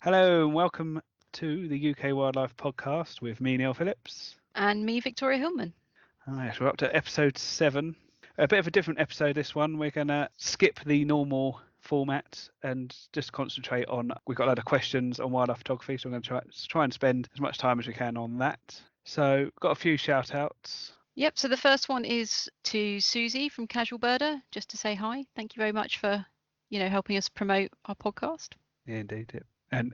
Hello and welcome to the UK Wildlife Podcast with me, Neil Phillips. And me, Victoria Hillman. Yes, we're up to episode 7. A bit of a different episode this one. We're going to skip the normal format and just concentrate on, we've got a lot of questions on wildlife photography, so we're going to try and spend as much time as we can on that. So got a few shout outs. Yep, so the first one is to Susie from Casual Birder, just to say hi. Thank you very much for, helping us promote our podcast. Yeah, indeed. Yeah.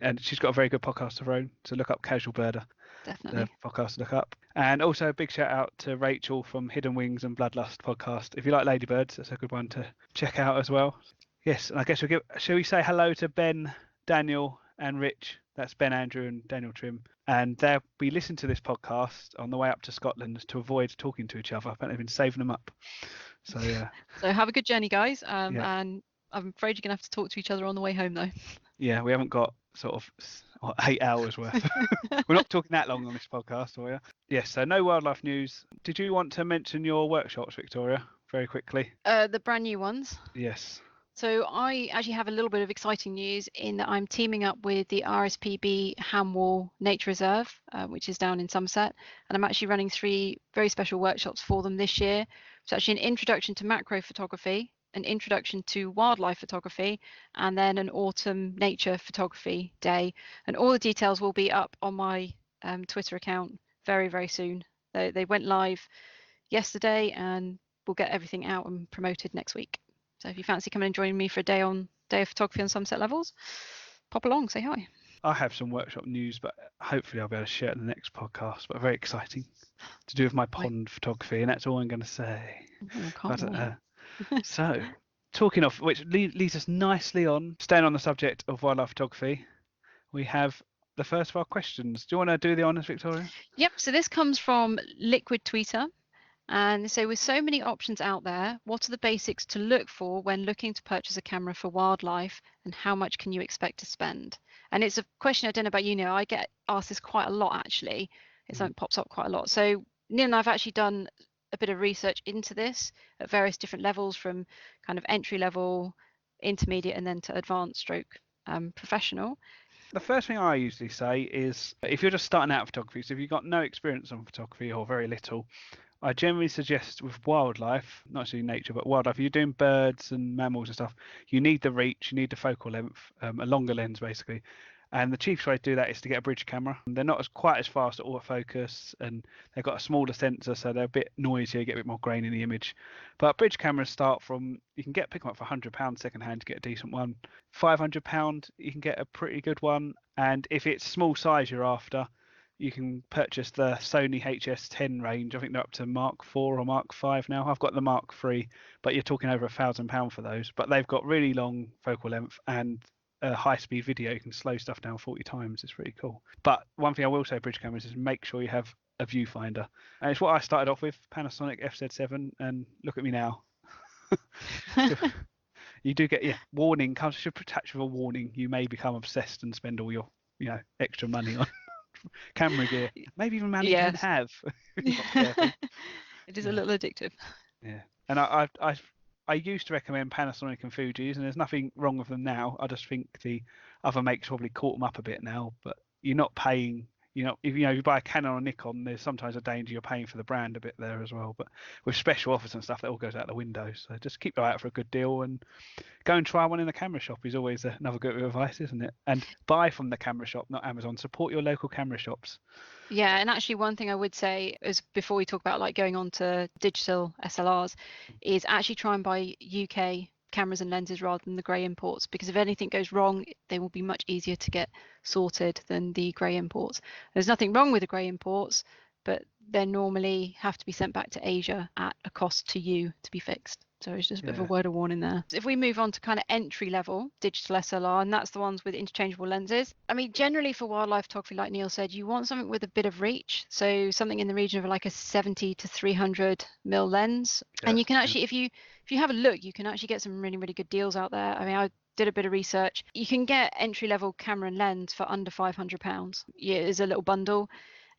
And she's got a very good podcast of her own, so look up Casual Birder. Definitely. The podcast to look up. And also a big shout out to Rachel from Hidden Wings and Bloodlust podcast. If you like ladybirds, that's a good one to check out as well. Yes, and I guess shall we say hello to Ben, Daniel and Rich? That's Ben, Andrew and Daniel Trim. And they'll be listening to this podcast on the way up to Scotland to avoid talking to each other. Apparently they've been saving them up. So yeah. So have a good journey, guys. And I'm afraid you're going to have to talk to each other on the way home, though. Yeah, we haven't got sort of 8 hours worth. We're not talking that long on this podcast, are we? Yes, so no wildlife news. Did you want to mention your workshops, Victoria, very quickly? The brand new ones. Yes. So I actually have a little bit of exciting news in that I'm teaming up with the RSPB Hamwall Nature Reserve, which is down in Somerset, and I'm actually running 3 very special workshops for them this year. It's actually an introduction to macro photography, an introduction to wildlife photography, and then an autumn nature photography day. And all the details will be up on my Twitter account very, very soon. They went live yesterday, and we'll get everything out and promoted next week. So if you fancy coming and joining me for a day of photography on Somerset Levels, pop along, say hi. I have some workshop news, but hopefully I'll be able to share it in the next podcast. But very exciting to do with my pond photography, and that's all I'm going to say. I don't know. So, talking of which leads us nicely on, staying on the subject of wildlife photography, we have the first of our questions. Do you want to do the honours, Victoria? Yep, so this comes from Liquid Tweeter. And so with so many options out there, what are the basics to look for when looking to purchase a camera for wildlife, and how much can you expect to spend? And it's a question I don't know about you, Neil. I get asked this quite a lot, actually. It's something that pops up quite a lot. So Neil and I've actually done a bit of research into this at various different levels, from kind of entry level, intermediate, and then to advanced stroke professional. The first thing I usually say is, if you're just starting out photography, so if you've got no experience on photography or very little, I generally suggest with wildlife, not actually nature, but wildlife, if you're doing birds and mammals and stuff, you need the reach, you need the focal length, a longer lens basically. And the cheapest way to do that is to get a bridge camera. They're not quite as fast at autofocus, and they've got a smaller sensor, so they're a bit noisier, get a bit more grain in the image. But bridge cameras start from, you can pick them up for £100 second hand to get a decent one. £500, you can get a pretty good one. And if it's small size you're after, you can purchase the Sony HS10 range. I think they're up to Mark 4 or Mark 5 now. I've got the Mark 3, but you're talking over £1,000 for those. But they've got really long focal length and high-speed video. You can slow stuff down 40 times. It's really cool. But one thing I will say with bridge cameras is make sure you have a viewfinder. And it's what I started off with, Panasonic FZ7, and look at me now. You do get, warning, should attach with a warning. You may become obsessed and spend all your, extra money on camera gear. Maybe even money you don't have. It is a little addictive. Yeah. And I used to recommend Panasonic and Fuji's, and there's nothing wrong with them now. I just think the other makes probably caught them up a bit now, but you're not paying, if you buy a Canon or Nikon, there's sometimes a danger you're paying for the brand a bit there as well. But with special offers and stuff, that all goes out the window. So just keep your eye out for a good deal and go and try one in the camera shop is always another good advice, isn't it? And buy from the camera shop, not Amazon. Support your local camera shops. Yeah, and actually one thing I would say is, before we talk about going on to digital SLRs, is actually try and buy UK cameras and lenses rather than the grey imports, because if anything goes wrong, they will be much easier to get sorted than the grey imports. There's nothing wrong with the grey imports, but they normally have to be sent back to Asia at a cost to you to be fixed. So it's just a bit of a word of warning there. If we move on to kind of entry level digital SLR, and that's the ones with interchangeable lenses. I mean, generally for wildlife photography, like Neil said, you want something with a bit of reach. So something in the region of like a 70 to 300 mil lens. Yeah. And you can actually, if you have a look, you can actually get some really, really good deals out there. I mean, I did a bit of research. You can get entry level camera and lens for under £500. Yeah, it's a little bundle.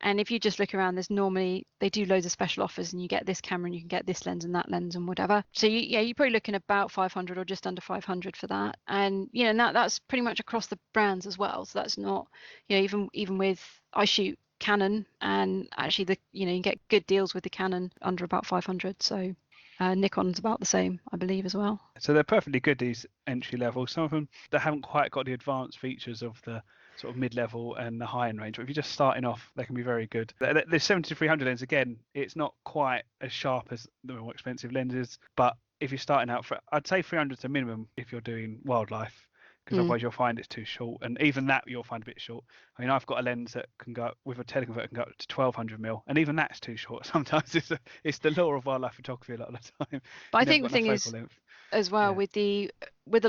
And if you just look around, there's normally, they do loads of special offers, and you get this camera and you can get this lens and that lens and whatever. So you're probably looking at about 500 or just under 500 for that. And and that's pretty much across the brands as well. So that's not, even with, I shoot Canon, and actually you can get good deals with the Canon under about 500. So Nikon's about the same, I believe, as well. So they're perfectly good, these entry level. Some of them, they haven't quite got the advanced features of the sort of mid-level and the high-end range. But if you're just starting off, they can be very good. The 70-300 lens, again, it's not quite as sharp as the more expensive lenses. But if you're starting out, I'd say 300 is a minimum if you're doing wildlife, because otherwise you'll find it's too short. And even that you'll find a bit short. I mean, I've got a lens that can go, with a teleconverter, can go up to 1200mm, and even that's too short. Sometimes it's the law of wildlife photography a lot of the time. But I think the thing is, as well, with a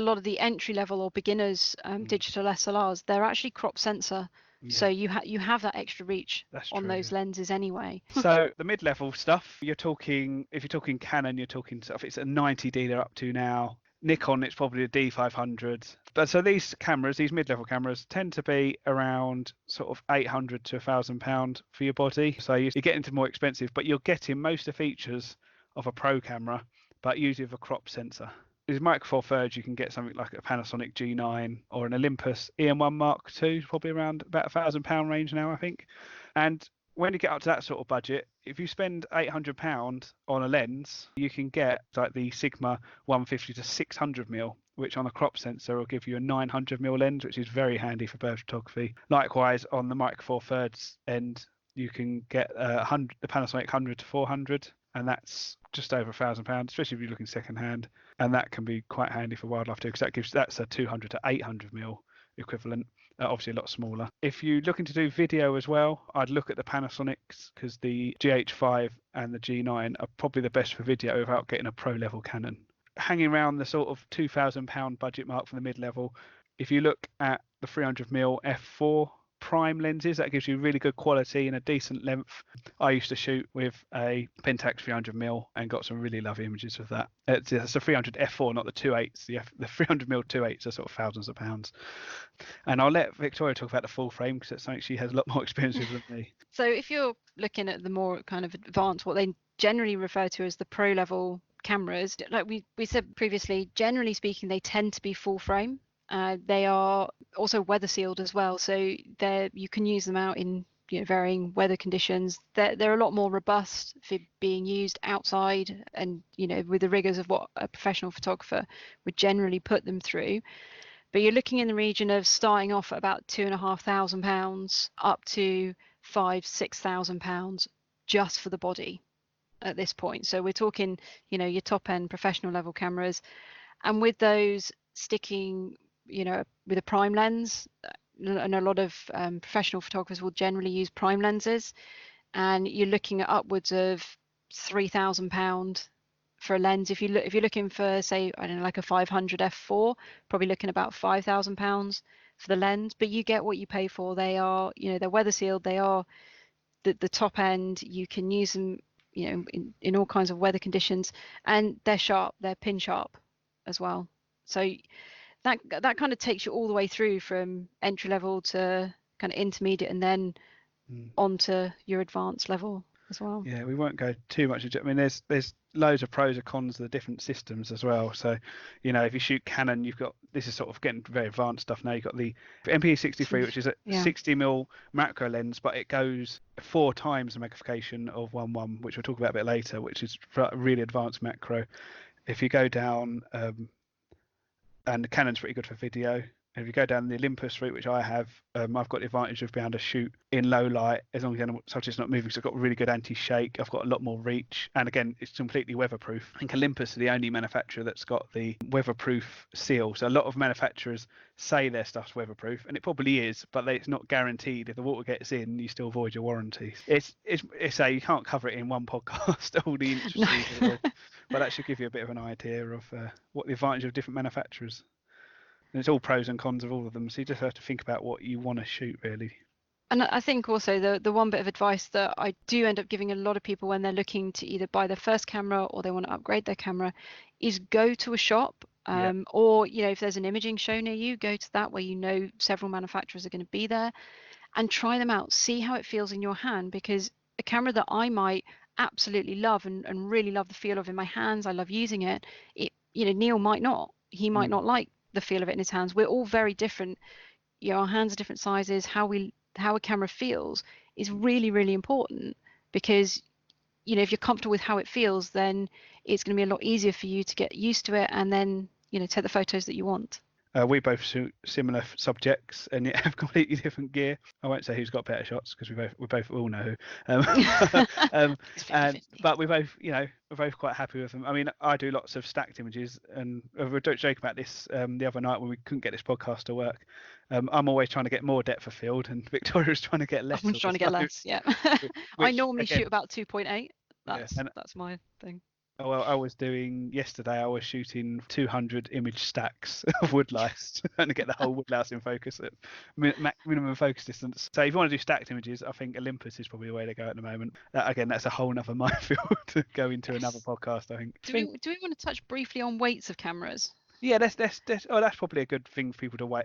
lot of the entry level or beginners digital SLRs, they're actually crop sensor. So you have that extra reach on those lenses anyway. So the mid-level stuff, if you're talking Canon, you're talking stuff, it's a 90D they're up to now. Nikon, it's probably a D500. But so these cameras, these mid-level cameras, tend to be around sort of £800 to £1,000 for your body. So you're getting into more expensive, but you're getting most of the features of a pro camera, but usually with a crop sensor. With Micro Four Thirds, you can get something like a Panasonic G9 or an Olympus EM1 Mark II, probably around about £1,000 range now, I think. And when you get up to that sort of budget, if you spend £800 on a lens, you can get like the Sigma 150 to 600mm, which on a crop sensor will give you a 900mm lens, which is very handy for bird photography. Likewise, on the Micro Four Thirds end, you can get the Panasonic 100 to 400, and that's just over £1,000, especially if you're looking second hand. And that can be quite handy for wildlife too, because that's a 200 to 800mm equivalent. Obviously a lot smaller. If you're looking to do video as well, I'd look at the Panasonics, because the GH5 and the G9 are probably the best for video without getting a pro level Canon. Hanging around the sort of £2,000 budget mark for the mid level, if you look at the 300mm f4 prime lenses, that gives you really good quality and a decent length. I used to shoot with a Pentax 300mm and got some really lovely images with that. It's a 300 f4, not the 2.8s. The 300mm 2.8s are sort of thousands of pounds. And I'll let Victoria talk about the full frame, because that's something she has a lot more experience with than me. So if you're looking at the more kind of advanced, what they generally refer to as the pro level cameras, like we said previously, generally speaking, they tend to be full frame. They are also weather sealed as well, so you can use them out in varying weather conditions. They're a lot more robust for being used outside, and with the rigors of what a professional photographer would generally put them through. But you're looking in the region of starting off at about £2,500 up to £5,000-6,000 just for the body at this point. So we're talking your top end professional level cameras, and with those sticking with a prime lens, and a lot of professional photographers will generally use prime lenses, and you're looking at upwards of £3,000 for a lens. If you're looking for, say, I don't know, like a 500 f4, probably looking about £5,000 for the lens. But you get what you pay for. They are, they're weather sealed. They are the top end. You can use them, in all kinds of weather conditions, and they're sharp. They're pin sharp as well. So that kind of takes you all the way through from entry level to kind of intermediate, and then onto your advanced level as well. Yeah, we won't go too much into it. I mean, there's loads of pros and cons of the different systems as well. So, if you shoot Canon, you've got, this is sort of getting very advanced stuff now. You've got the MP63, which is a 60mm macro lens, but it goes 4 times the magnification of 1.1, which we'll talk about a bit later, which is really advanced macro. If you go down, and the Canon's pretty good for video. And if you go down the Olympus route, which I have, I've got the advantage of being able to shoot in low light as long as the subject's not moving. So I've got really good anti-shake. I've got a lot more reach. And again, it's completely weatherproof. I think Olympus are the only manufacturer that's got the weatherproof seal. So a lot of manufacturers say their stuff's weatherproof, and it probably is, but it's not guaranteed. If the water gets in, you still void your warranties. It's you can't cover it in one podcast, all the intricacies of it all. But that should give you a bit of an idea of what the advantage of different manufacturers. And it's all pros and cons of all of them, so you just have to think about what you want to shoot, really. And I think also the one bit of advice that I do end up giving a lot of people when they're looking to either buy their first camera or they want to upgrade their camera is go to a shop, or if there's an imaging show near you, go to that where several manufacturers are going to be there, and try them out. See how it feels in your hand, because a camera that I might absolutely love and really love the feel of in my hands, I love using it, Neil might not. He might not like the feel of it in his hands. We're all very different. Our hands are different sizes. How a camera feels is really, really important, because if you're comfortable with how it feels, then it's going to be a lot easier for you to get used to it and then take the photos that you want. We both shoot similar subjects and yet have completely different gear. I won't say who's got better shots because we both all know who. But we're both quite happy with them. I mean, I do lots of stacked images, and we were joking about this the other night when we couldn't get this podcast to work. I'm always trying to get more depth of field, and Victoria's trying to get less. I'm trying to get less. Yeah. I normally shoot about 2.8. That's my thing. Well, I was shooting 200 image stacks of woodlice trying to get the whole woodlouse in focus at minimum focus distance. So if you want to do stacked images, I think Olympus is probably the way to go at the moment. Again, that's a whole other minefield to go into another podcast, I think. Do we want to touch briefly on weights of cameras? Yeah, that's probably a good thing for people to weigh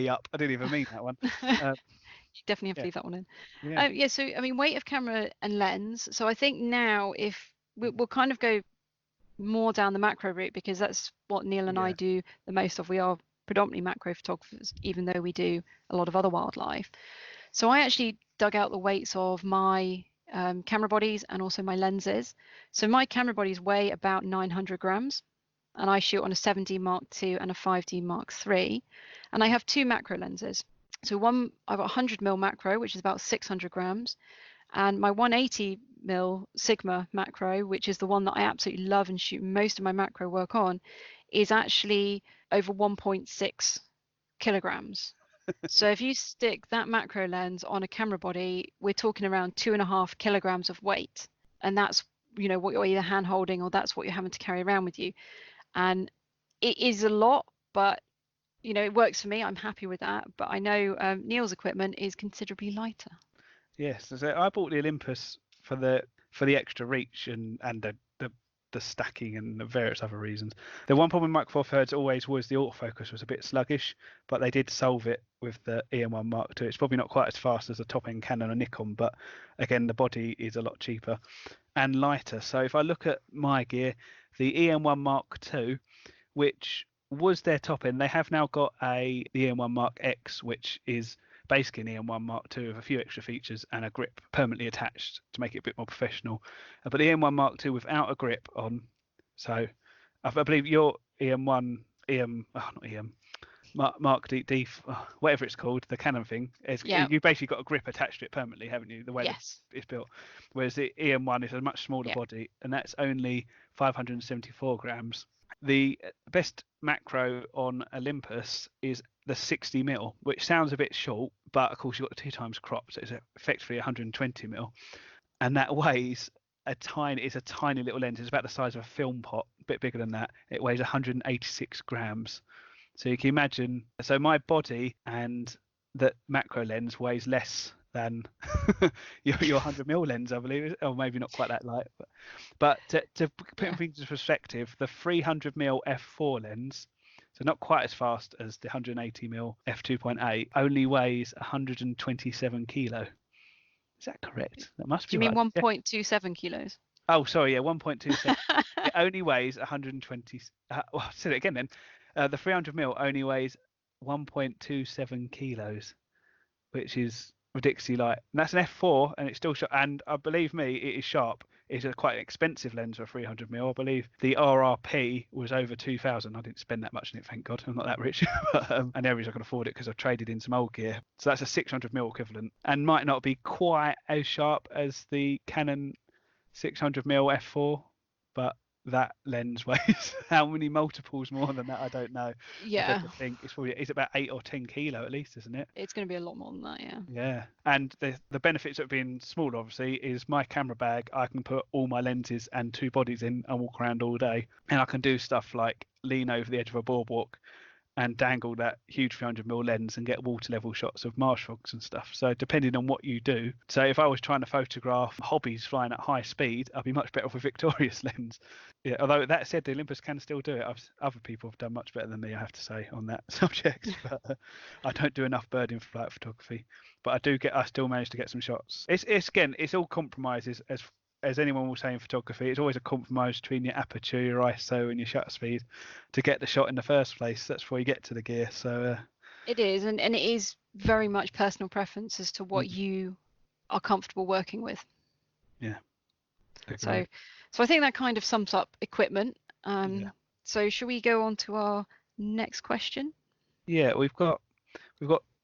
up. I didn't even mean that one. You definitely have to leave that one in. Yeah. So I mean, weight of camera and lens. So I think now if we'll kind of go more down the macro route, because that's what Neil and I do the most of. We are predominantly macro photographers, even though we do a lot of other wildlife. So I actually dug out the weights of my camera bodies and also my lenses. So my camera bodies weigh about 900 grams, and I shoot on a 7D Mark II and a 5D Mark III, and I have two macro lenses. So I've got 100mm macro, which is about 600 grams, and my 180mm Sigma macro, which is the one that I absolutely love and shoot most of my macro work on, is actually over 1.6 kilograms. So if you stick that macro lens on a camera body, we're talking around 2.5 kilograms of weight, and that's what you're either hand holding or that's what you're having to carry around with you. And it is a lot, but it works for me. I'm happy with that. But I know Neil's equipment is considerably lighter. Yes, so I bought the Olympus for the extra reach and the stacking and the various other reasons. The one problem with Micro Four Thirds always was the autofocus was a bit sluggish, but they did solve it with the EM1 Mark II. It's probably not quite as fast as the top end Canon or Nikon, but again the body is a lot cheaper and lighter. So if I look at my gear, the EM1 Mark II, which was their top end, they have now got the EM1 Mark X, which is basically an EM1 Mark II with a few extra features and a grip permanently attached to make it a bit more professional. But the EM1 Mark II without a grip on, so I believe your Mark D, whatever it's called, the Canon thing, you basically got a grip attached to it permanently, haven't you? The way it's built. Whereas the EM1 is a much smaller body, and that's only 574 grams. The best macro on Olympus is the 60mm, which sounds a bit short, but of course you've got the 2x crop, so it's effectively 120mm, and that weighs it's a tiny little lens. It's about the size of a film pot, a bit bigger than that. It weighs 186 grams. So you can imagine, so my body and the macro lens weighs less than your 100mm lens, I believe, or maybe not quite that light. But to put things into perspective, the 300mm f4 lens, so not quite as fast as the 180mm f2.8, only weighs 127 kilo. Is that correct? That must be. Do you mean 1.27 kilos? Oh, sorry, yeah, 1.27. It only weighs 120. Well, say it again then. The 300mm only weighs 1.27 kilos, which is ridiculously light. And that's an f4, and it's still sharp. And believe me, it is sharp. It's a quite expensive lens for 300mm. I believe the RRP was over 2,000. I didn't spend that much on it, thank God. I'm not that rich. And the only reason I can afford it because I've traded in some old gear. So that's a 600mm equivalent, and might not be quite as sharp as the Canon 600mm f4, but that lens weighs how many multiples more than that, I don't know. Yeah, I think it's about 8 or 10 kilo at least, isn't it? It's going to be a lot more than that. Yeah. And the benefits of being small, obviously, is my camera bag, I can put all my lenses and two bodies in and walk around all day, and I can do stuff like lean over the edge of a boardwalk and dangle that huge 300mm lens and get water level shots of marsh frogs and stuff. So depending on what you do, so if I was trying to photograph hobbies flying at high speed, I'd be much better with Victoria's lens. Yeah, although that said, the Olympus can still do it. Other people have done much better than me, I have to say, on that subject. But I don't do enough bird in flight photography. But I still manage to get some shots. It's all compromises as anyone will say in photography. It's always a compromise between your aperture, your ISO, and your shutter speed to get the shot in the first place. That's before you get to the gear. So it is, and it is very much personal preference as to what you are comfortable working with. Yeah. So I think that kind of sums up equipment. So should we go on to our next question? Yeah, we've got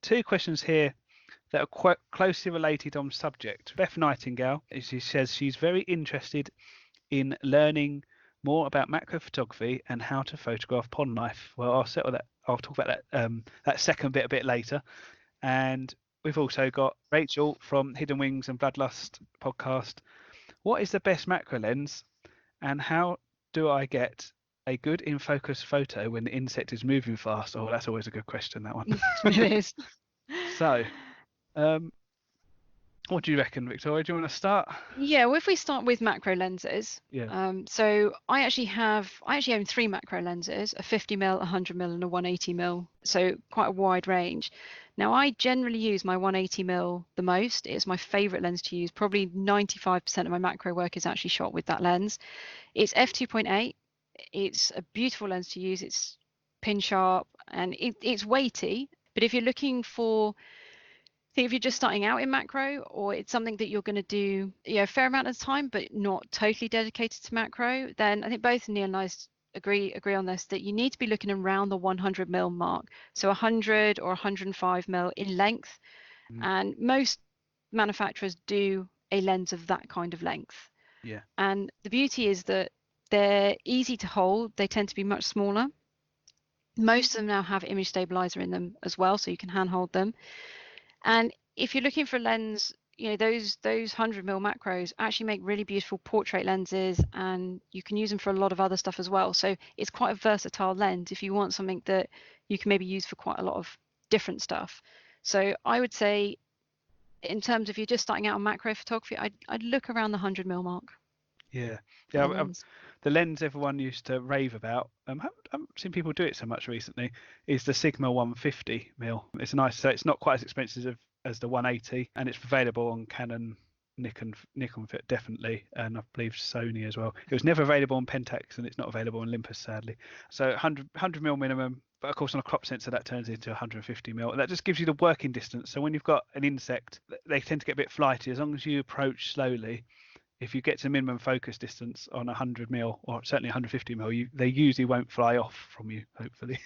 2 questions here that are quite closely related on subject. Beth Nightingale, she says she's very interested in learning more about macro photography and how to photograph pond life. Well, I'll settle that. I'll talk about that second bit a bit later. And we've also got Rachel from Hidden Wings and Bloodlust podcast. What is the best macro lens, and how do I get a good in focus photo when the insect is moving fast? Oh, that's always a good question, that one. It is. So, what do you reckon, Victoria? Do you want to start? Yeah, well, if we start with macro lenses, so I actually own 3 macro lenses, a 50mm, a 100mm, and a 180mm, so quite a wide range. Now, I generally use my 180mm the most. It's my favorite lens to use. Probably 95% of my macro work is actually shot with that lens. It's f2.8. It's a beautiful lens to use. It's pin sharp and it's weighty, but if you're looking for, if you're just starting out in macro, or it's something that you're going to do a fair amount of time but not totally dedicated to macro, then I think both Neil and I agree on this, that you need to be looking around the 100mm mark, so 100 or 105mm in length. And most manufacturers do a lens of that kind of length. Yeah. And the beauty is that they're easy to hold. They tend to be much smaller. Most of them now have image stabilizer in them as well, so you can handhold them. And if you're looking for a lens, those 100mm macros actually make really beautiful portrait lenses, and you can use them for a lot of other stuff as well. So it's quite a versatile lens if you want something that you can maybe use for quite a lot of different stuff. So I would say, in terms of you're just starting out on macro photography, I'd look around the 100mm mark. Yeah. The lens everyone used to rave about, I haven't seen people do it so much recently, is the Sigma 150mm. It's nice, so it's not quite as expensive as the 180, and it's available on Canon, Nikon definitely, and I believe Sony as well. It was never available on Pentax, and it's not available on Olympus, sadly. So 100mm minimum, but of course on a crop sensor that turns into 150mm, and that just gives you the working distance. So when you've got an insect, they tend to get a bit flighty. As long as you approach slowly, if you get to minimum focus distance on 100mm, or certainly 150mm, they usually won't fly off from you, hopefully.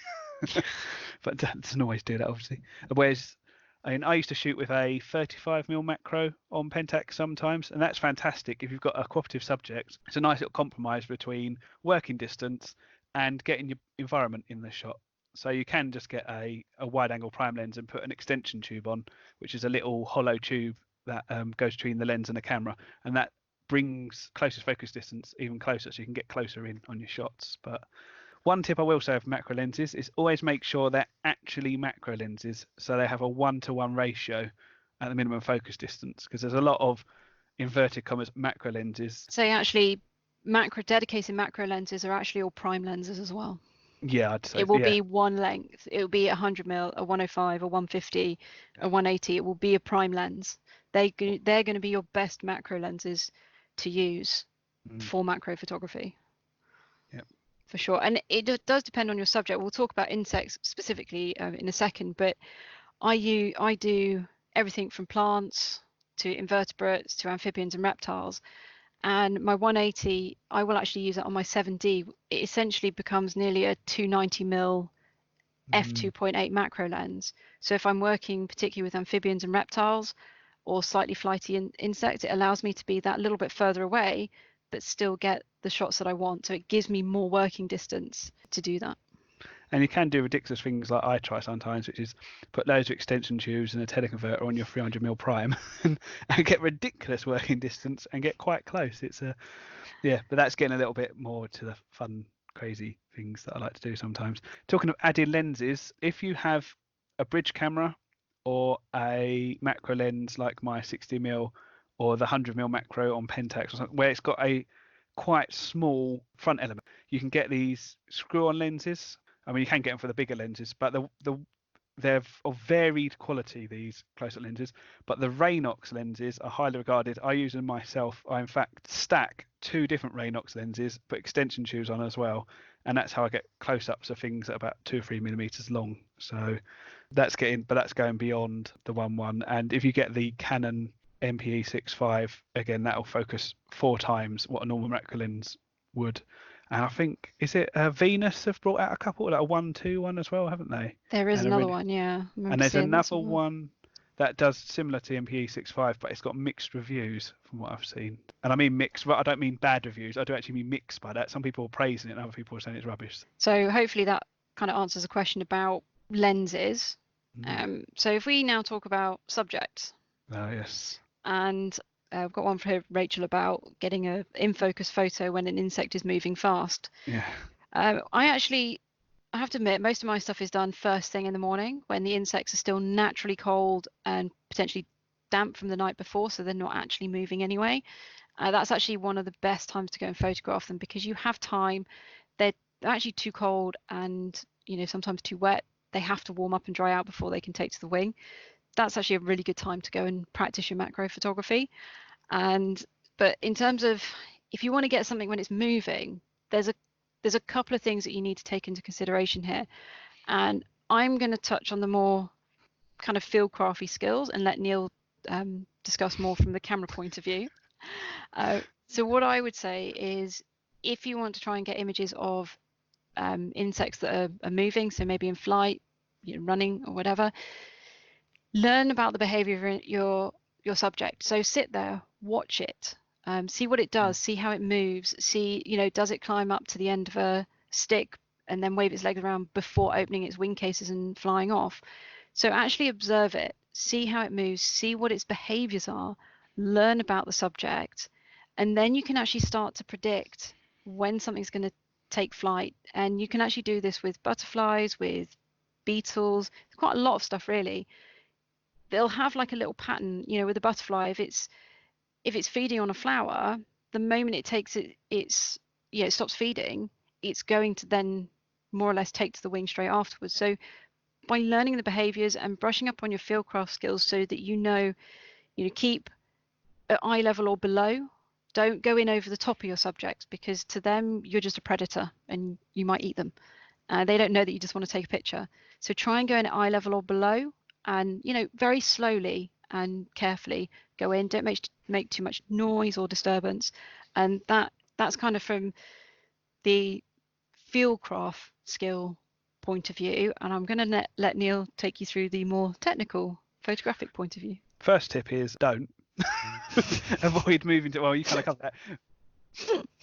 But that doesn't always do that, obviously. Whereas, I used to shoot with a 35mm macro on Pentax sometimes, and that's fantastic if you've got a cooperative subject. It's a nice little compromise between working distance and getting your environment in the shot. So you can just get a wide angle prime lens and put an extension tube on, which is a little hollow tube that goes between the lens and the camera, and that brings closest focus distance even closer, so you can get closer in on your shots. But one tip I will say of macro lenses is always make sure they're actually macro lenses, so they have a 1:1 ratio at the minimum focus distance, because there's a lot of inverted commas macro lenses. So actually, dedicated macro lenses are actually all prime lenses as well. Yeah, I'd say it will be one length. It will be a 100mm, a 105, a 150, a 180. It will be a prime lens. They're going to be your best macro lenses to use for macro photography. Yep. For sure. And it does depend on your subject. We'll talk about insects specifically in a second, but I do everything from plants to invertebrates to amphibians and reptiles. And my 180, I will actually use it on my 7D. It essentially becomes nearly a 290mm f2.8 macro lens. So if I'm working particularly with amphibians and reptiles, or slightly flighty insects, it allows me to be that little bit further away, but still get the shots that I want. So it gives me more working distance to do that. And you can do ridiculous things like I try sometimes, which is put loads of extension tubes and a teleconverter on your 300mm prime and get ridiculous working distance and get quite close. It's but that's getting a little bit more to the fun crazy things that I like to do sometimes. Talking of adding lenses, if you have a bridge camera or a macro lens like my 60mm or the 100mm macro on Pentax or something, where it's got a quite small front element, you can get these screw-on lenses. I mean, you can get them for the bigger lenses, but they're of varied quality, these close-up lenses, but the Raynox lenses are highly regarded. I use them myself. I in fact stack 2 different Raynox lenses, put extension tubes on as well, and that's how I get close-ups of things that are about 2 or 3 millimeters long. So that's going beyond the 1.1. And if you get the Canon MPE 6.5, again, that'll focus 4 times what a normal macro lens would. And I think, is it Venus have brought out a couple, like a 1.2 one as well, haven't they? There is And another one, yeah. And there's another one that does similar to MPE 6.5, but it's got mixed reviews from what I've seen. And I mean mixed, but I don't mean bad reviews. I do actually mean mixed by that. Some people are praising it and other people are saying it's rubbish. So hopefully that kind of answers a question about lenses. So if we now talk about subjects. Oh, yes. And I've got one for Rachel about getting a in focus photo when an insect is moving fast. Yeah. I have to admit, most of my stuff is done first thing in the morning when the insects are still naturally cold and potentially damp from the night before, so they're not actually moving anyway. That's actually one of the best times to go and photograph them because you have time. They're actually too cold and, you know, sometimes too wet. They have to warm up and dry out before they can take to the wing. That's actually a really good time to go and practice your macro photography. But in terms of if you want to get something when it's moving, there's a couple of things that you need to take into consideration here. And I'm going to touch on the more kind of fieldcrafty skills and let Neil discuss more from the camera point of view. So what I would say is if you want to try and get images of insects that are moving, so maybe in flight, you know, running or whatever, learn about the behavior of your subject. So sit there, watch it, see what it does, see how it moves, see, you know, does it climb up to the end of a stick and then wave its legs around before opening its wing cases and flying off. So actually observe it, see how it moves, see what its behaviors are, learn about the subject, and then you can actually start to predict when something's going to take flight. And you can actually do this with butterflies, with beetles, quite a lot of stuff really. They'll have like a little pattern, you know, with a butterfly. If it's feeding on a flower, the moment it takes it stops feeding, it's going to then more or less take to the wing straight afterwards. So by learning the behaviors and brushing up on your fieldcraft skills so that you know, keep at eye level or below. Don't go in over the top of your subjects because to them you're just a predator and you might eat them. They don't know that you just want to take a picture. So try and go in at eye level or below, and very slowly and carefully go in. Don't make too much noise or disturbance. And that's kind of from the fieldcraft skill point of view. And I'm going to let Neil take you through the more technical photographic point of view. First tip is don't. Avoid moving to, well, you kind of covered that.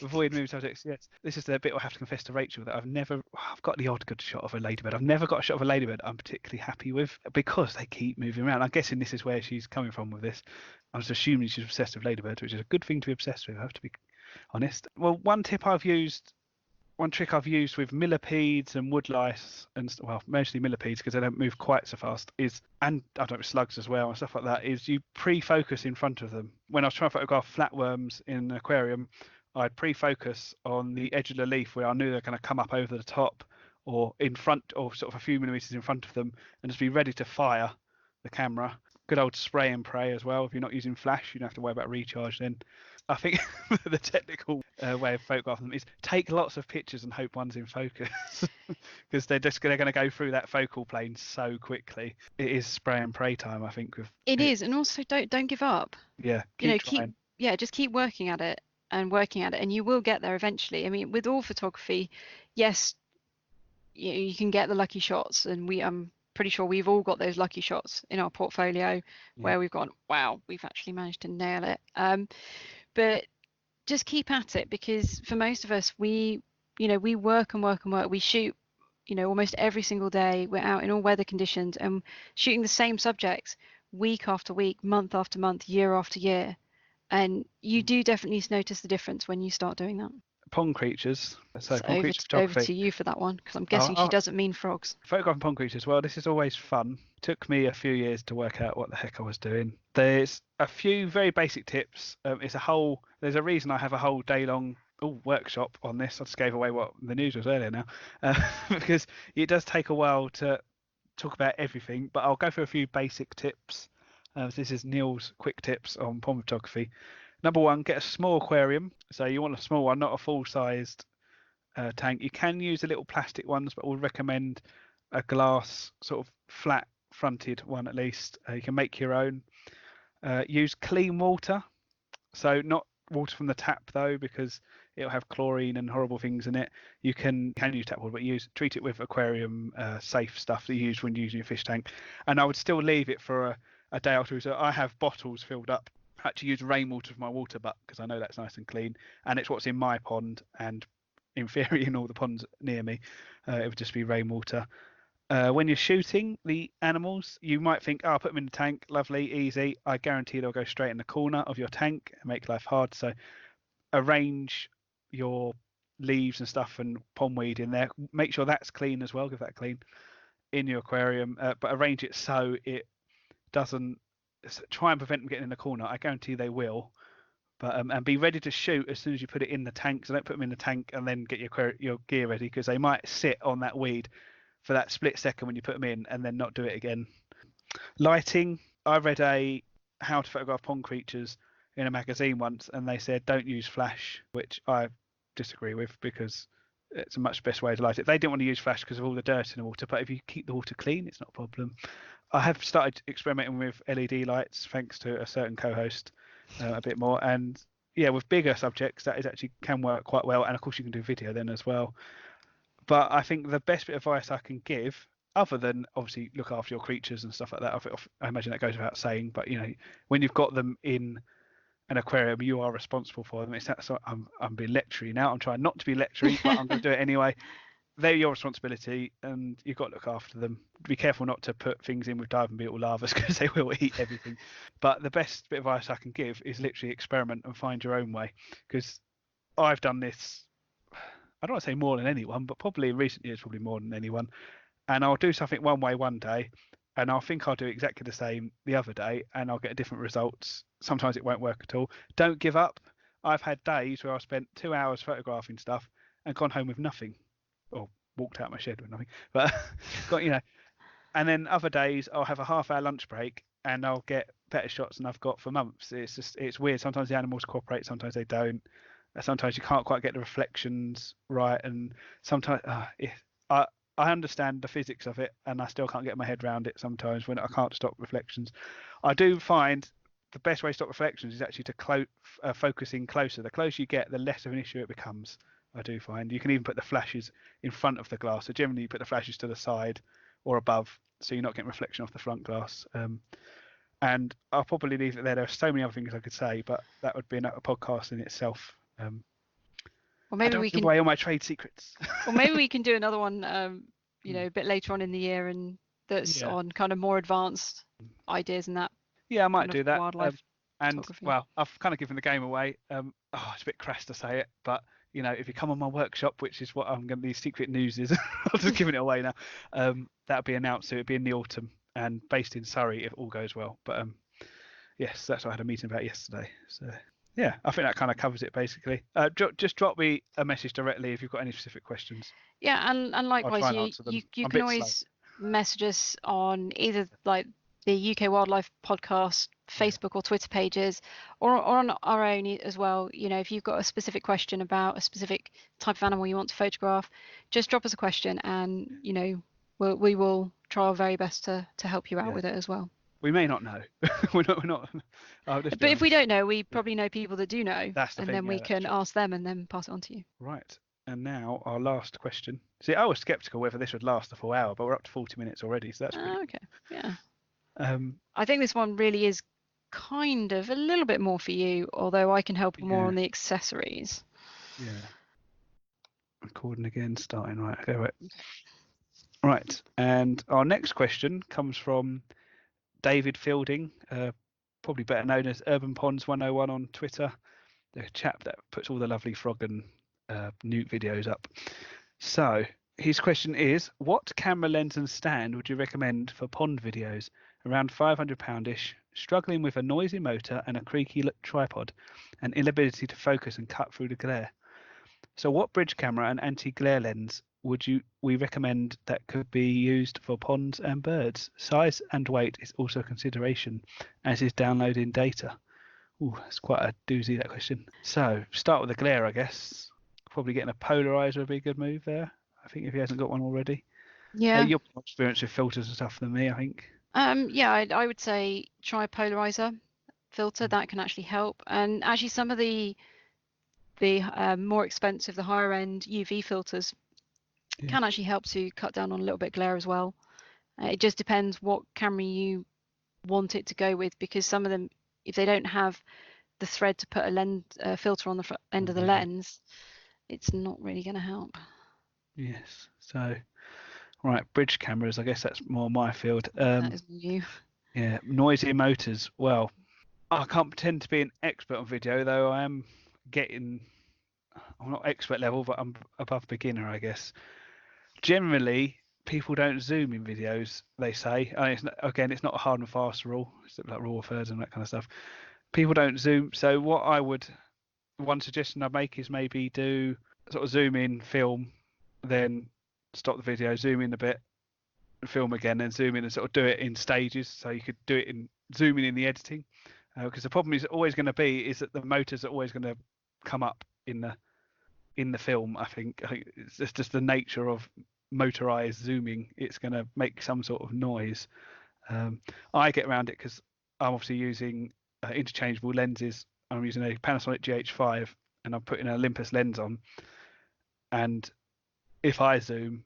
Avoid moving subjects. Yes, this is the bit I have to confess to Rachel that I've got the odd good shot of a ladybird. I've never got a shot of a ladybird I'm particularly happy with because they keep moving around. I'm guessing this is where she's coming from with this. I was assuming she's obsessed with ladybirds, which is a good thing to be obsessed with, I have to be honest. Well, one trick I've used with millipedes and woodlice, and well, mostly millipedes because they don't move quite so fast, and I don't know, slugs as well and stuff like that, is you pre-focus in front of them. When I was trying to photograph flatworms in an aquarium, I'd pre-focus on the edge of the leaf where I knew they're going to come up over the top or in front, or sort of a few millimeters in front of them, and just be ready to fire the camera. Good old spray and pray as well. If you're not using flash, you don't have to worry about recharge then. I think the technical way of photographing them is take lots of pictures and hope one's in focus because they're going to go through that focal plane so quickly. It is spray and pray time, I think. It is, and also don't give up. Yeah, just keep working at it, and you will get there eventually. I mean, with all photography, yes, you can get the lucky shots, and I'm pretty sure we've all got those lucky shots in our portfolio where we've gone, wow, we've actually managed to nail it. But just keep at it, because for most of us, we work and work and work. We shoot, almost every single day. We're out in all weather conditions and shooting the same subjects week after week, month after month, year after year. And you do definitely notice the difference when you start doing that. pond creatures. So So pond creature over photography. to you for that one, because I'm guessing she doesn't mean frogs. Photographing pond creatures. Well, this is always fun. Took me a few years to work out what the heck I was doing. There's a few very basic tips. There's a reason I have a whole day long workshop on this. I just gave away what the news was earlier now, because it does take a while to talk about everything. But I'll go through a few basic tips. This is Neil's quick tips on pond photography. Number one, get a small aquarium. So you want a small one, not a full-sized tank. You can use the little plastic ones, but we'll recommend a glass sort of flat fronted one at least. You can make your own. Use clean water, so not water from the tap though, because it'll have chlorine and horrible things in it. You can use tap water, but treat it with aquarium safe stuff that you use when using your fish tank. And I would still leave it for a day or two. So I have bottles filled up. I had to use rainwater for my water butt because I know that's nice and clean, and it's what's in my pond, and in theory in all the ponds near me it would just be rainwater. When you're shooting the animals, you might think, I'll put them in the tank, lovely, easy. I guarantee they'll go straight in the corner of your tank and make life hard. So arrange your leaves and stuff and pondweed in there. Make sure that's clean as well, give that clean in your aquarium, but arrange it so it doesn't try and prevent them getting in the corner. I guarantee they will. But and be ready to shoot as soon as you put it in the tank. So don't put them in the tank and then get your gear ready, because they might sit on that weed for that split second when you put them in and then not do it again. Lighting. I read a how to photograph pond creatures in a magazine once, and they said don't use flash, which I disagree with because it's a much best way to light it. They didn't want to use flash because of all the dirt in the water, but if you keep the water clean, it's not a problem. I have started experimenting with LED lights thanks to a certain co-host a bit more, and yeah, with bigger subjects that is actually can work quite well, and of course you can do video then as well. But I think the best bit of advice I can give, other than obviously look after your creatures and stuff like that, I imagine that goes without saying, but you know, when you've got them in an aquarium, you are responsible for them. I'm being lectury now. I'm trying not to be lectury, but I'm going to do it anyway. They're your responsibility, and you've got to look after them. Be careful not to put things in with diving beetle larvae because they will eat everything. But the best bit of advice I can give is literally experiment and find your own way, because I've done this, I don't want to say more than anyone, but probably in recent years, probably more than anyone. And I'll do something one way one day, and I'll think I'll do exactly the same the other day, and I'll get different results. Sometimes it won't work at all. Don't give up. I've had days where I've spent 2 hours photographing stuff and gone home with nothing, or walked out my shed with nothing. But and then other days I'll have a half-hour lunch break and I'll get better shots than I've got for months. It's weird. Sometimes the animals cooperate, sometimes they don't. Sometimes you can't quite get the reflections right, and sometimes I understand the physics of it, and I still can't get my head around it sometimes when I can't stop reflections. I do find the best way to stop reflections is actually to focus in closer. The closer you get, the less of an issue it becomes. I do find you can even put the flashes in front of the glass. So generally, you put the flashes to the side or above, so you're not getting reflection off the front glass. And I'll probably leave it there. There are so many other things I could say, but that would be a podcast in itself. Or maybe we give can away all my trade secrets. Or maybe we can do another one, you know, a bit later on in the year, and that's on kind of more advanced ideas and that. Yeah, I might do that. Wildlife and well, I've kind of given the game away. It's a bit crass to say it, but you know, if you come on my workshop, which is what I'm going to be secret news is, I'm just giving it away now. That'll be announced. So it'll be in the autumn and based in Surrey if all goes well. But yes, that's what I had a meeting about yesterday. So yeah, I think that kind of covers it basically. Just drop me a message directly if you've got any specific questions. Yeah, and likewise, you can always message us on either like the UK Wildlife Podcast Facebook or Twitter pages, or on our own as well. You know, if you've got a specific question about a specific type of animal you want to photograph, just drop us a question, and you know, we will try our very best to help you out with it as well. We may not know. we're not. But if we don't know, we probably know people that do know. That's the thing, then we can ask them and then pass it on to you. Right. And now our last question. See, I was skeptical whether this would last the full hour, but we're up to 40 minutes already, so that's pretty okay. Yeah. I think this one really is kind of a little bit more for you, although I can help more on the accessories. Yeah. Recording again, starting right. Okay, right. Right. And our next question comes from David Fielding, probably better known as Urban Ponds 101 on Twitter, the chap that puts all the lovely frog and nuke videos up. So his question is, what camera lens and stand would you recommend for pond videos? Around £500-ish, struggling with a noisy motor and a creaky tripod, and inability to focus and cut through the glare. So what bridge camera and anti-glare lens would we recommend that could be used for ponds and birds? Size and weight is also a consideration, as is downloading data. Ooh, that's quite a doozy, that question. So start with the glare, I guess. Probably getting a polarizer would be a good move there, I think, if he hasn't got one already. Yeah. You're more experienced with filters and stuff than me, I think. Yeah, I would say try a polarizer filter. That can actually help. And actually, some of the more expensive, the higher end UV filters can actually help to cut down on a little bit of glare as well. It just depends what camera you want it to go with, because some of them, if they don't have the thread to put a lens filter on the front end of the lens, it's not really going to help. Yes. So, right, bridge cameras. I guess that's more my field. That is new. Yeah, noisy motors. Well, I can't pretend to be an expert on video, though I am getting. I'm not expert level, but I'm above beginner, I guess. Generally, people don't zoom in videos. They say, it's not a hard and fast rule. It's like rule of thirds and that kind of stuff. People don't zoom. So one suggestion I'd make is maybe do sort of zoom in, film, then stop the video, zoom in a bit, film again, then zoom in, and sort of do it in stages. So you could do it in zooming in the editing, because the problem is always going to be is that the motors are always going to come up in the film. I think it's just the nature of motorized zooming. It's going to make some sort of noise. I get around it because I'm obviously using interchangeable lenses. I'm using a Panasonic GH5 and I'm putting an Olympus lens on. And if I zoom,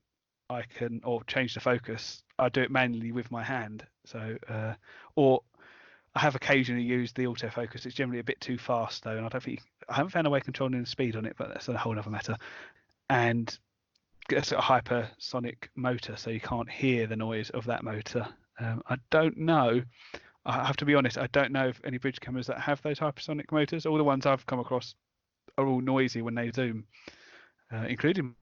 or change the focus, I do it manually with my hand. So, or I have occasionally used the autofocus. It's generally a bit too fast though, and I haven't found a way of controlling the speed on it, but that's a whole other matter. And it's a hypersonic motor, so you can't hear the noise of that motor. I don't know. I have to be honest. I don't know of any bridge cameras that have those hypersonic motors. All the ones I've come across are all noisy when they zoom, including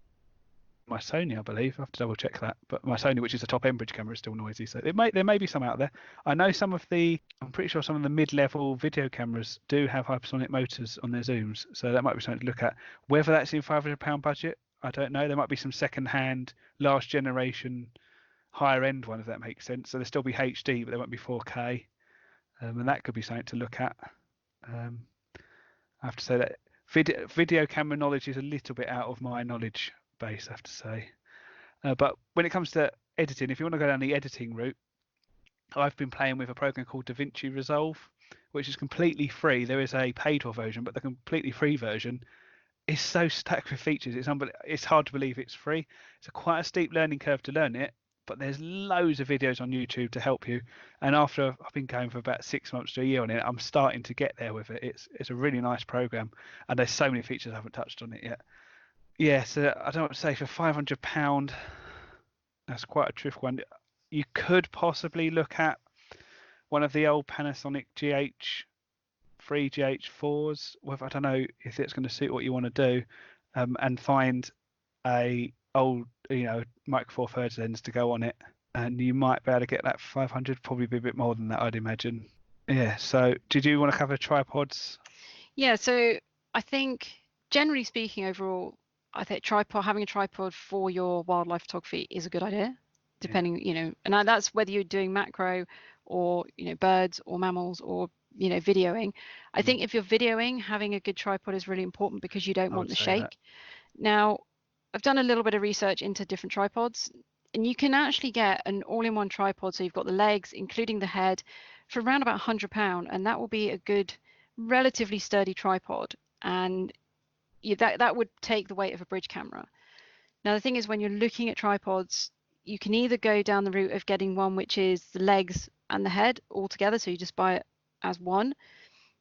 my Sony, I believe. I have to double check that. But my Sony, which is a top end bridge camera, is still noisy. So there may be some out there. I know I'm pretty sure some of the mid-level video cameras do have hypersonic motors on their zooms. So that might be something to look at. Whether that's in £500 budget, I don't know. There might be some second-hand, last generation, higher end one, if that makes sense. So there'll still be HD, but there won't be 4K. And that could be something to look at. I have to say that video camera knowledge is a little bit out of my knowledge base, I have to say. But when it comes to editing, if you want to go down the editing route, I've been playing with a program called DaVinci Resolve, which is completely free. There is a paid for version, but the completely free version is so stacked with features. It's hard to believe it's free. It's quite a steep learning curve to learn it, but there's loads of videos on YouTube to help you. And after I've been going for about 6 months to a year on it, I'm starting to get there with it. It's a really nice program, and there's so many features I haven't touched on it yet. Yeah, so I don't want to say for £500, that's quite a terrific one. You could possibly look at one of the old Panasonic GH3, GH4s. Whether I don't know if it's going to suit what you want to do, and find a old, micro four thirds lens to go on it, and you might be able to get that for 500. Probably be a bit more than that, I'd imagine. Yeah. So, did you want to cover tripods? Yeah. So I think, generally speaking, overall, I think having a tripod for your wildlife photography is a good idea, depending, and that's whether you're doing macro or, birds or mammals or, videoing. I think if you're videoing, having a good tripod is really important because you don't want the shake. Now, I've done a little bit of research into different tripods, and you can actually get an all-in-one tripod. So you've got the legs, including the head, for around about £100, and that will be a good, relatively sturdy tripod. And that would take the weight of a bridge camera. Now, the thing is, when you're looking at tripods, you can either go down the route of getting one which is the legs and the head all together, so you just buy it as one,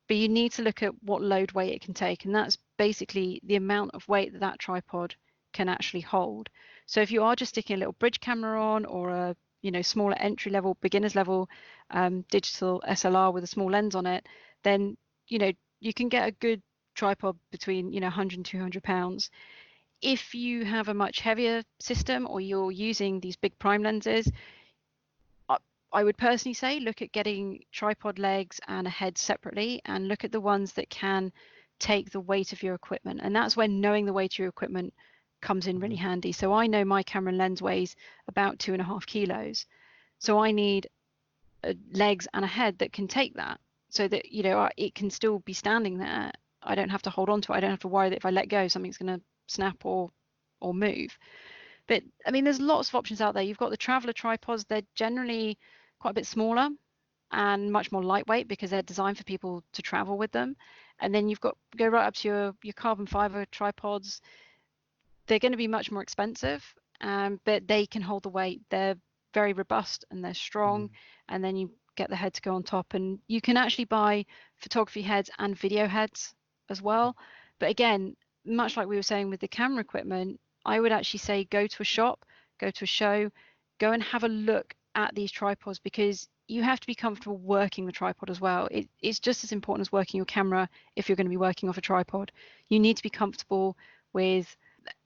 but you need to look at what load weight it can take, and that's basically the amount of weight that tripod can actually hold. So if you are just sticking a little bridge camera on, or a smaller entry level, beginners level digital SLR with a small lens on it, then you can get a good tripod between 100 and 200 pounds. If you have a much heavier system or you're using these big prime lenses, I would personally say look at getting tripod legs and a head separately, and look at the ones that can take the weight of your equipment. And that's when knowing the weight of your equipment comes in really handy. So I know my camera and lens weighs about 2.5 kilos. So I need legs and a head that can take that, so that it can still be standing there. I don't have to hold on to it. I don't have to worry that if I let go, something's going to snap or move. But I mean, there's lots of options out there. You've got the traveler tripods. They're generally quite a bit smaller and much more lightweight because they're designed for people to travel with them. And then you've got go right up to your carbon fiber tripods. They're going to be much more expensive, but they can hold the weight. They're very robust and they're strong. And then you get the head to go on top, and you can actually buy photography heads and video heads as well. But again, much like we were saying with the camera equipment, I would actually say go to a shop, go to a show, go and have a look at these tripods, because you have to be comfortable working the tripod as well. It's just as important as working your camera. If you're going to be working off a tripod, you need to be comfortable with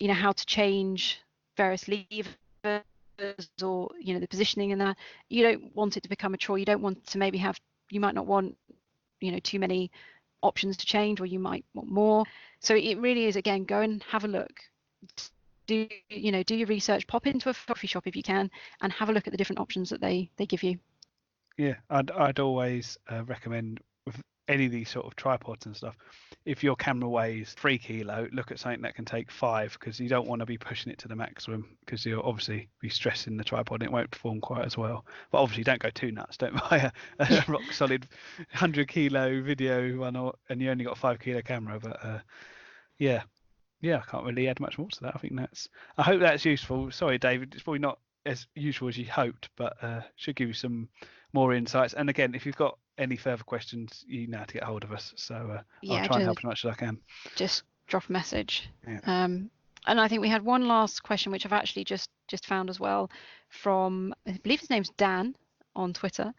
how to change various levers, or the positioning in that. You don't want it to become a chore. You don't want to you might not want too many options to change, or you might want more. So it really is, again, go and have a look. Do your research, pop into a photography shop if you can, and have a look at the different options that they give you. Yeah, I'd always recommend with any of these sort of tripods and stuff, if your camera weighs 3 kilo, look at something that can take 5, because you don't want to be pushing it to the maximum, because you'll obviously be stressing the tripod and it won't perform quite as well. But obviously don't go too nuts. Don't buy a rock solid 100 kilo video one, and you only got a 5 kilo camera. But yeah, I can't really add much more to that. I hope that's useful. Sorry, David, it's probably not as useful as you hoped, but should give you some more insights. And again, if you've got any further questions, you know how to get hold of us. So I'll try and help as much as I can. Just drop a message. Yeah. And I think we had one last question, which I've actually just found as well, from, I believe his name's Dan on Twitter.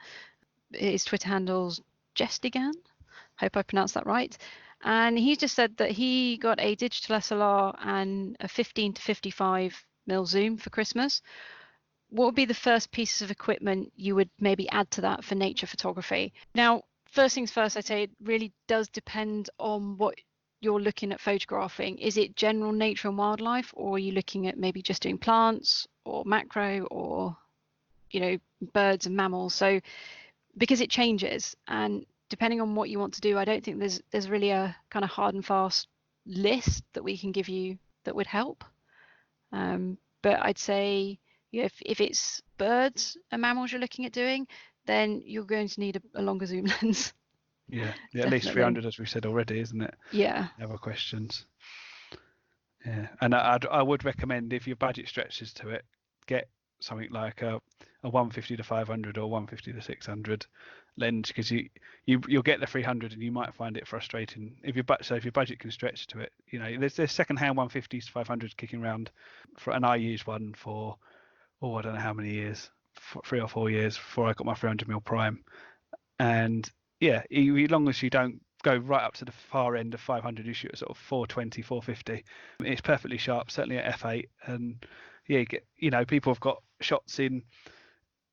His Twitter handle's Jestigan. Hope I pronounced that right. And he just said that he got a digital SLR and a 15 to 55 mm zoom for Christmas. What would be the first pieces of equipment you would maybe add to that for nature photography? Now, first things first, I'd say it really does depend on what you're looking at photographing. Is it general nature and wildlife, or are you looking at maybe just doing plants or macro, or birds and mammals? So because it changes, and depending on what you want to do, I don't think there's really a kind of hard and fast list that we can give you that would help. But I'd say if it's birds and mammals you're looking at doing, then you're going to need a longer zoom lens. Yeah, at least 300, as we said already, isn't it? Yeah. Other questions. Yeah, and I would recommend, if your budget stretches to it, get something like a 150 to 500 or 150 to 600 lens, because you'll get the 300 and you might find it frustrating if your budget can stretch to it. There's second-hand 150s to 500s kicking around, and I used one for I don't know how many years, 3 or 4 years before I got my 300mm prime. And yeah, as long as you don't go right up to the far end of 500, you shoot at sort of 420, 450. It's perfectly sharp, certainly at f8. And yeah, people have got shots in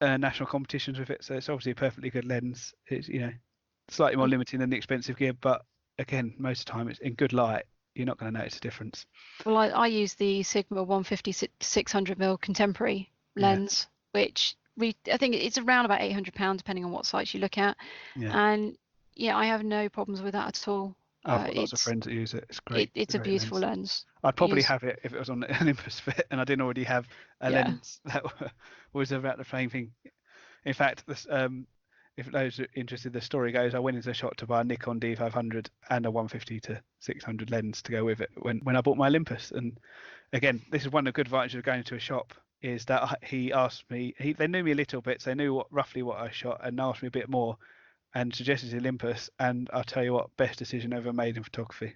national competitions with it, so it's obviously a perfectly good lens. It's slightly more limiting than the expensive gear, but again, most of the time it's in good light, you're not going to notice a difference. Well, I use the Sigma 150 600mm contemporary lens, which I think it's around about £800 depending on what sites you look at. And yeah, I have no problems with that at all. I've got lots of friends that use it. It's great. It's a beautiful lens. I'd probably have it if it was on the Olympus Fit and I didn't already have a lens that was about the same thing. In fact, if those are interested, the story goes, I went into a shop to buy a Nikon D500 and a 150 to 600 lens to go with it when I bought my Olympus. And again, this is one of the good advantages of going to a shop, is that he asked me, they knew me a little bit, so they knew roughly what I shot, and asked me a bit more and suggested Olympus. And I'll tell you what, best decision ever made in photography,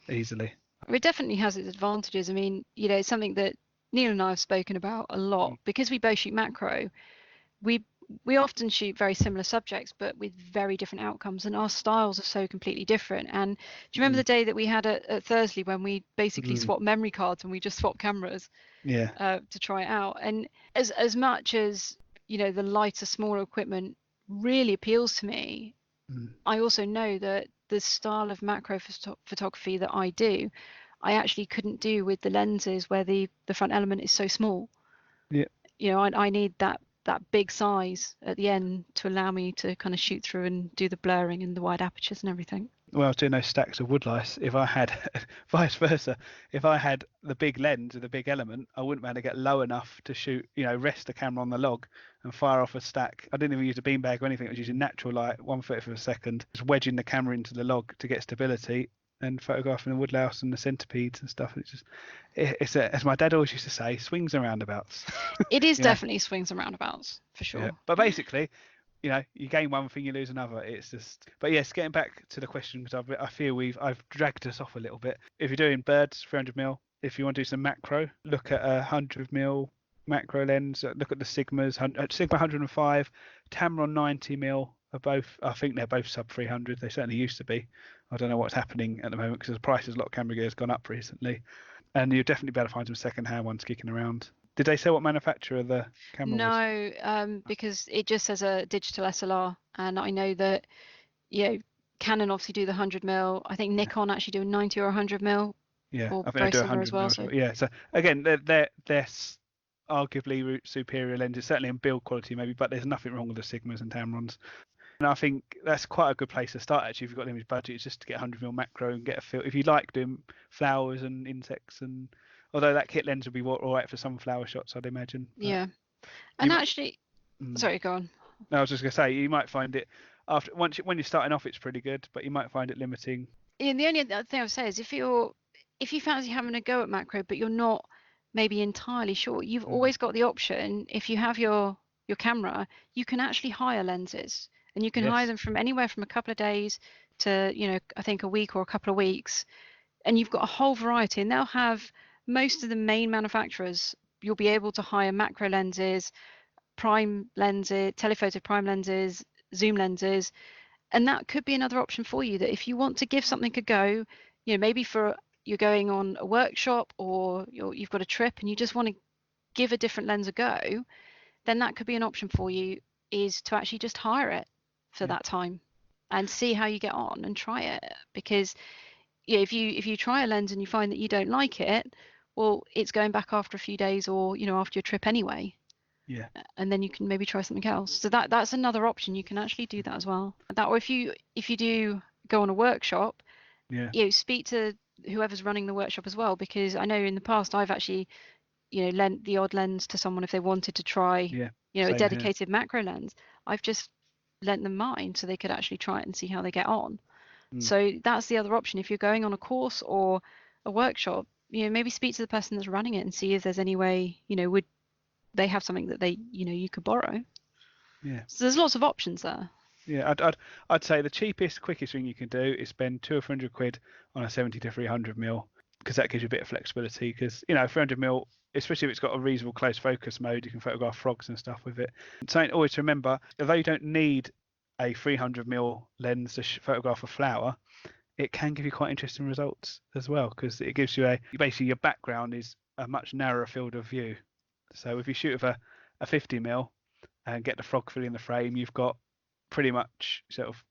easily. It definitely has its advantages. I mean, it's something that Neil and I have spoken about a lot, because we both shoot macro. We we often shoot very similar subjects, but with very different outcomes, and our styles are so completely different. And do you remember the day that we had at Thursley when we basically swapped memory cards and we just swapped cameras to try it out? And as much as, you know, the lighter, smaller equipment really appeals to me, I also know that the style of macro photography that I do, I actually couldn't do with the lenses where the front element is so small. Yeah. You know, I need that big size at the end to allow me to kind of shoot through and do the blurring and the wide apertures and everything. When I was doing those stacks of woodlice, if I had vice versa, if I had the big lens with the big element, I wouldn't be able to get low enough to shoot, you know, rest the camera on the log and fire off a stack. I didn't even use a beanbag or anything. I was using natural light, 1/30 of a second, just wedging the camera into the log to get stability and photographing the woodlouse and the centipedes and stuff. It's just, as my dad always used to say, swings and roundabouts. It is definitely swings and roundabouts for sure. Yeah. But basically, you know, you gain one thing, you lose another. It's just, but yes, getting back to the question, because I feel I've dragged us off a little bit. If you're doing birds, 300mm. If you want to do some macro, look at a 100mm macro lens. Look at the Sigmas, Sigma 105, Tamron 90mm are both. I think they're both sub 300. They certainly used to be. I don't know what's happening at the moment because the prices a lot of camera gear has gone up recently, and you'll definitely be able to find some second-hand ones kicking around. Did they say what manufacturer the camera was? No, because it just says a digital SLR, and I know that, you know, Canon obviously do the 100mm. I think Nikon actually do a 90 or 100mm. Yeah, or I think they do similar as well. 100mm. So. Yeah, so again, they're arguably superior lenses, certainly in build quality maybe, but there's nothing wrong with the Sigmas and Tamrons. And I think that's quite a good place to start actually if you've got limited budget. It's just to get 100mm macro and get a feel. If you like doing flowers and insects, and although that kit lens would be all right for some flower shots, I'd imagine. But yeah, and actually, sorry, go on. No, I was just gonna say you might find it when you're starting off, it's pretty good, but you might find it limiting. Yeah, the only other thing I would say is if you fancy having a go at macro, but you're not maybe entirely sure, you've always got the option. If you have your camera, you can actually hire lenses. And you can hire them from anywhere from a couple of days to, you know, I think a week or a couple of weeks. And you've got a whole variety. And they'll have most of the main manufacturers. You'll be able to hire macro lenses, prime lenses, telephoto prime lenses, zoom lenses. And that could be another option for you, that if you want to give something a go, you know, maybe you're going on a workshop or you've got a trip and you just want to give a different lens a go, then that could be an option for you, is to actually just hire it for that time and see how you get on and try it. Because if you try a lens and you find that you don't like it, well, it's going back after a few days or, you know, after your trip anyway. Yeah. And then you can maybe try something else. So that's another option. You can actually do that as well. Or if you do go on a workshop, you know, speak to whoever's running the workshop as well, because I know in the past I've actually, you know, lent the odd lens to someone if they wanted to try, you know, a dedicated macro lens. I've just lent them mine so they could actually try it and see how they get on. So that's the other option. If you're going on a course or a workshop, you know, maybe speak to the person that's running it and see if there's any way, you know, would they have something that they, you know, you could borrow. Yeah. So there's lots of options there. Yeah, I'd say the cheapest, quickest thing you can do is spend 200 or 300 quid on a 70 to 300mm, because that gives you a bit of flexibility. Because, you know, 300mm, especially if it's got a reasonable close focus mode, you can photograph frogs and stuff with it. Something always to remember, although you don't need a 300mm lens to photograph a flower, it can give you quite interesting results as well, because it gives you basically your background is a much narrower field of view. So if you shoot with a 50mm and get the frog filling the frame, you've got pretty much sort of,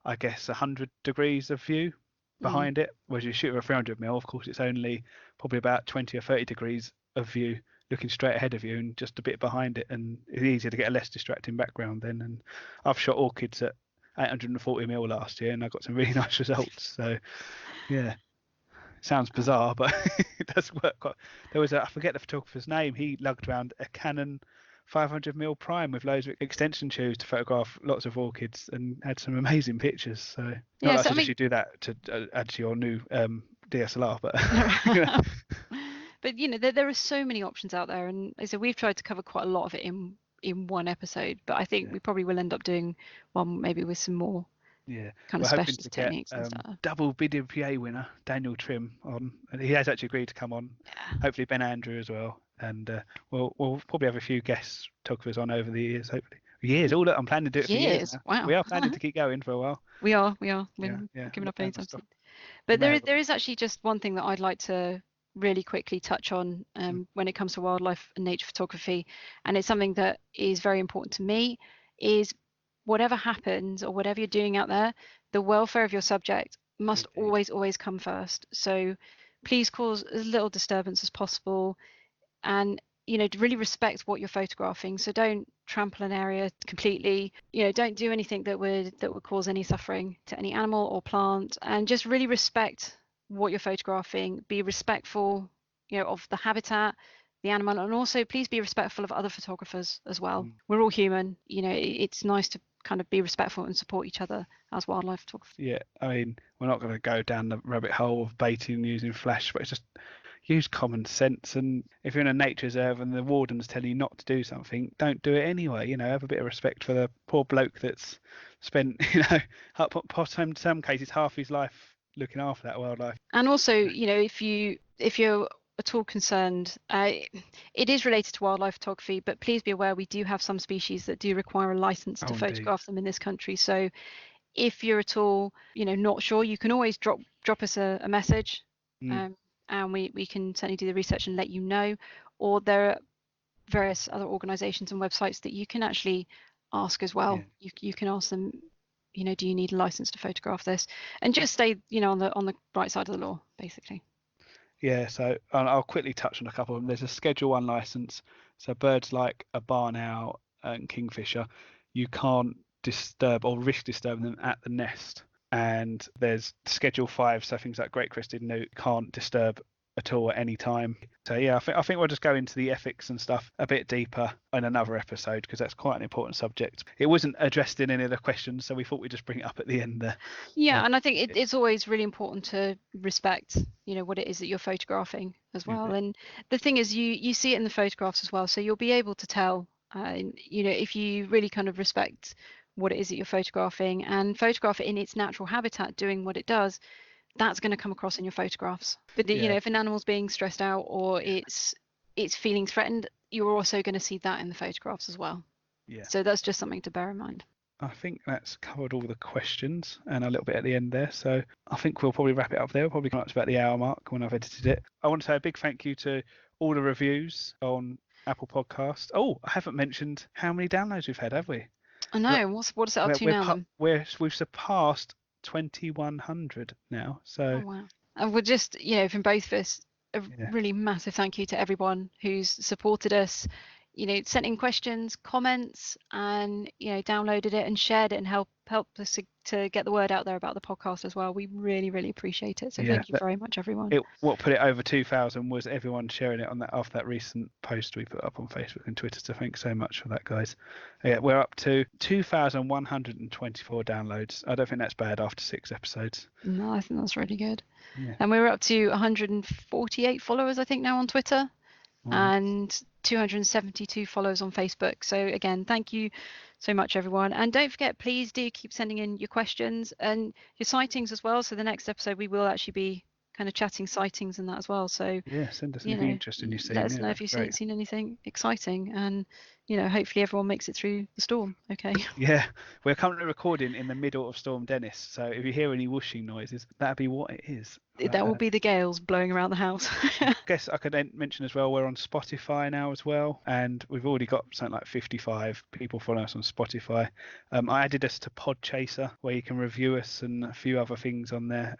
I guess, 100 degrees of view behind it. Whereas you shoot with a 300mm, of course, it's only probably about 20 or 30 degrees of view looking straight ahead of you and just a bit behind it, and it's easier to get a less distracting background then. And I've shot orchids at 840mm last year and I got some really nice results. So yeah, sounds bizarre, but it does work quite. There was I forget the photographer's name, he lugged around a Canon 500mm prime with loads of extension tubes to photograph lots of orchids and had some amazing pictures. So not that I suggest you do that to add to your new DSLR, but but you know, there are so many options out there, and so we've tried to cover quite a lot of it in one episode, but I think we probably will end up doing one maybe with some more kind of specialist techniques and stuff. Double BDPA winner Daniel Trim on, and he has actually agreed to come on. Hopefully Ben Andrew as well, and we'll probably have a few guest photographers on over the years, hopefully. Years. Oh, look, I'm planning to do it for years Years. now. Wow. We are planning to keep going for a while. We are. We're Yeah, not yeah. giving up Never anytime stop. soon. But Never. there is actually just one thing that I'd like to really quickly touch on when it comes to wildlife and nature photography, and it's something that is very important to me, is whatever happens or whatever you're doing out there, the welfare of your subject must Indeed. always come first. So please cause as little disturbance as possible, and to really respect what you're photographing. So don't trample an area completely, don't do anything that would cause any suffering to any animal or plant, and just really respect what you're photographing. Be respectful of the habitat, the animal, and also please be respectful of other photographers as well. We're all human. It's nice to kind of be respectful and support each other as wildlife photographers. Yeah, I mean, we're not going to go down the rabbit hole of baiting using flash, but it's just use common sense. And if you're in a nature reserve and the warden's telling you not to do something, don't do it anyway. Have a bit of respect for the poor bloke that's spent, in some cases half his life looking after that wildlife. And also, if you're at all concerned, it is related to wildlife photography, but please be aware we do have some species that do require a license to Indeed. photograph them in this country. So if you're at all, not sure, you can always drop us a message, and we can certainly do the research and let you know. Or there are various other organisations and websites that you can actually ask as well. Yeah. You can ask them, do you need a license to photograph this? And just stay, on the right side of the law, basically. Yeah, so I'll quickly touch on a couple of them. There's a Schedule 1 license. So birds like a barn owl and kingfisher, you can't disturb or risk disturbing them at the nest. And there's Schedule 5, so things like great crested newt can't disturb at all at any time. So yeah, I think we'll just go into the ethics and stuff a bit deeper in another episode, because that's quite an important subject. It wasn't addressed in any of the questions, so we thought we'd just bring it up at the end there. Yeah, and I think it's always really important to respect, what it is that you're photographing as well. And the thing is, you see it in the photographs as well, so you'll be able to tell, if you really kind of respect what it is that you're photographing and photograph it in its natural habitat doing what it does, that's going to come across in your photographs. But if an animal's being stressed out or it's feeling threatened, you're also going to see that in the photographs as well. Yeah. So that's just something to bear in mind. I think that's covered all the questions and a little bit at the end there. So I think we'll probably wrap it up there. We'll probably come up to about the hour mark when I've edited it. I want to say a big thank you to all the reviews on Apple Podcasts. Oh, I haven't mentioned how many downloads we've had, have we? I know. What's it up to now? We've surpassed 2,100 now. So. Oh, wow. And we're just, from both of us, a really massive thank you to everyone who's supported us, sent in questions, comments, and downloaded it and shared it and helped us to get the word out there about the podcast as well. We really, really appreciate it. So thank you very much, everyone. What put it over 2,000 was everyone sharing it after that recent post we put up on Facebook and Twitter. So thanks so much for that, guys. Yeah, we're up to 2,124 downloads. I don't think that's bad after 6 episodes. No, I think that's really good. Yeah. And we're up to 148 followers, I think, now on Twitter. And 272 followers on Facebook. So again, thank you so much, everyone. And don't forget, please do keep sending in your questions and your sightings as well. So the next episode, we will actually be kind of chatting sightings and that as well. So yeah, send us anything interesting you've seen. Let us know if you've seen anything exciting, and hopefully everyone makes it through the storm. Okay. Yeah, we're currently recording in the middle of Storm Dennis, so if you hear any whooshing noises, that'd be what it is. That will be the gales blowing around the house. I guess I could mention as well, we're on Spotify now as well, and we've already got something like 55 people following us on Spotify. I added us to Podchaser, where you can review us and a few other things on there.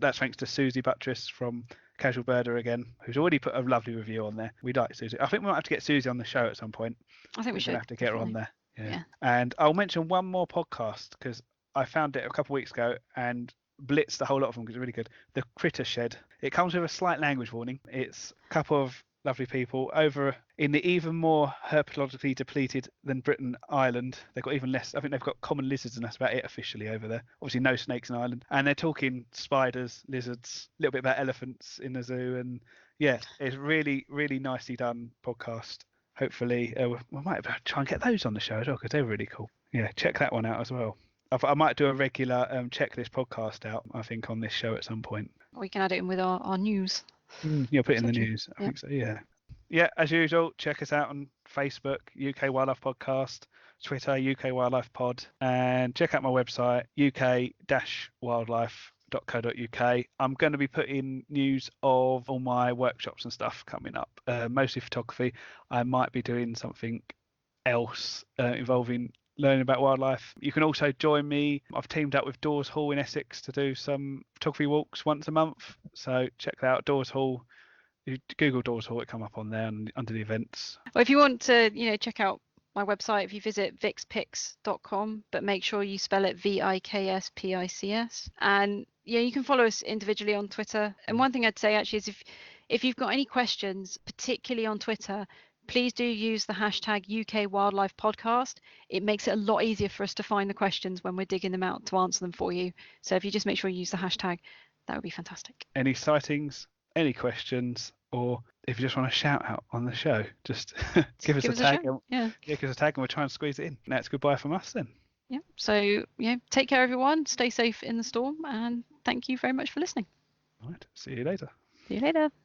That's thanks to Susie Buttress from Casual Birder again, who's already put a lovely review on there. We like Susie. I think we might have to get Susie on the show at some point. I think we should have to get her on there. Yeah. And I'll mention one more podcast because I found it a couple of weeks ago and blitzed a whole lot of them because it's really good. The Critter Shed. It comes with a slight language warning. It's a couple of lovely people over in the even more herpetologically depleted than Britain Ireland. They've got even less. I think they've got common lizards and that's about it officially over there. Obviously no snakes in Ireland. And they're talking spiders, lizards, a little bit about elephants in the zoo. And yeah, it's really, really nicely done podcast. Hopefully we might try and get those on the show as well because they're really cool. Yeah, check that one out as well. I might do a regular checklist podcast out, I think, on this show at some point. We can add it in with our news. Yeah, put it in the news. I think so, yeah. Yeah, as usual, check us out on Facebook, UK Wildlife Podcast, Twitter, UK Wildlife Pod, and check out my website, uk-wildlife.co.uk. I'm going to be putting news of all my workshops and stuff coming up, mostly photography. I might be doing something else involving learning about wildlife. You can also join me. I've teamed up with Dawes Hall in Essex to do some photography walks once a month. So check that out, Dawes Hall. You Google Dawes Hall, it come up on there under the events. Well, if you want to, check out my website, if you visit vixpics.com, but make sure you spell it VIKSPICS. And you can follow us individually on Twitter. And one thing I'd say actually is if you've got any questions, particularly on Twitter, please do use the hashtag UK Wildlife Podcast. It makes it a lot easier for us to find the questions when we're digging them out to answer them for you. So if you just make sure you use the hashtag, that would be fantastic. Any sightings, any questions, or if you just want to shout out on the show, just give us a tag. Give us a tag and we'll try and squeeze it in. That's goodbye from us then. Yeah. So take care everyone. Stay safe in the storm, and thank you very much for listening. All right. See you later. See you later.